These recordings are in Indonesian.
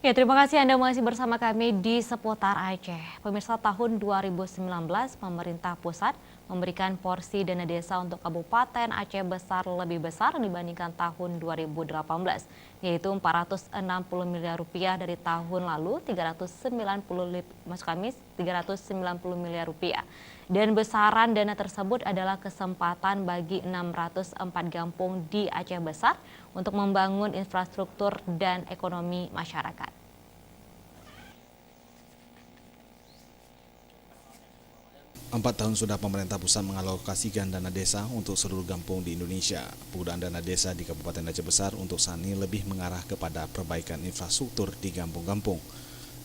Ya, terima kasih Anda masih bersama kami di Seputar Aceh. Pemirsa, tahun 2019 pemerintah pusat memberikan porsi dana desa untuk Kabupaten Aceh Besar lebih besar dibandingkan tahun 2018, yaitu 460 miliar rupiah dari tahun lalu 390 miliar rupiah. Dan besaran dana tersebut adalah kesempatan bagi 604 kampung di Aceh Besar untuk membangun infrastruktur dan ekonomi masyarakat. 4 tahun sudah pemerintah pusat mengalokasikan dana desa untuk seluruh kampung di Indonesia. Penggunaan dana desa di Kabupaten Aceh Besar untuk saat ini lebih mengarah kepada perbaikan infrastruktur di kampung-kampung.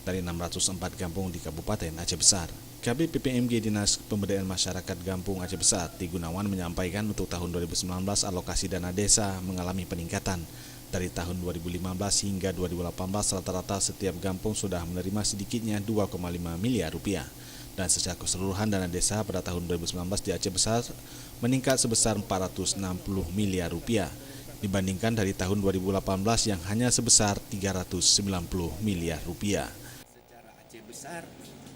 Dari 604 kampung di Kabupaten Aceh Besar, Kabid PPMG Dinas Pemberdayaan Masyarakat Kampung Aceh Besar, Ti Gunawan menyampaikan untuk tahun 2019 alokasi dana desa mengalami peningkatan. Dari tahun 2015 hingga 2018 rata-rata setiap kampung sudah menerima sedikitnya 2,5 miliar rupiah. Dan secara keseluruhan dana desa pada tahun 2019 di Aceh Besar meningkat sebesar 460 miliar rupiah dibandingkan dari tahun 2018 yang hanya sebesar 390 miliar rupiah. Secara Aceh Besar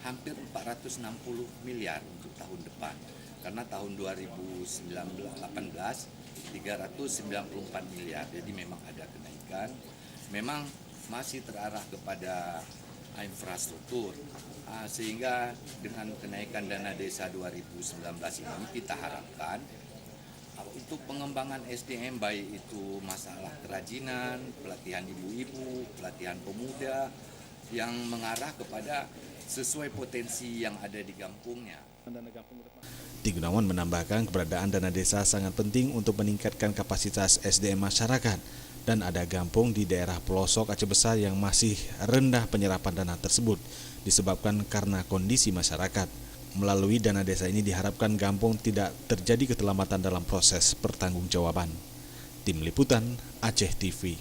hampir 460 miliar untuk tahun depan, karena tahun 2018 394 miliar, jadi memang ada kenaikan, memang masih terarah kepada infrastruktur, sehingga dengan kenaikan dana desa 2019 ini kita harapkan untuk pengembangan SDM, baik itu masalah kerajinan, pelatihan ibu-ibu, pelatihan pemuda yang mengarah kepada sesuai potensi yang ada di kampungnya. Ti Gunawan menambahkan keberadaan dana desa sangat penting untuk meningkatkan kapasitas SDM masyarakat dan ada kampung di daerah pelosok Aceh Besar yang masih rendah penyerapan dana tersebut disebabkan karena kondisi masyarakat. Melalui dana desa ini diharapkan kampung tidak terjadi keterlambatan dalam proses pertanggungjawaban. Tim Liputan Aceh TV.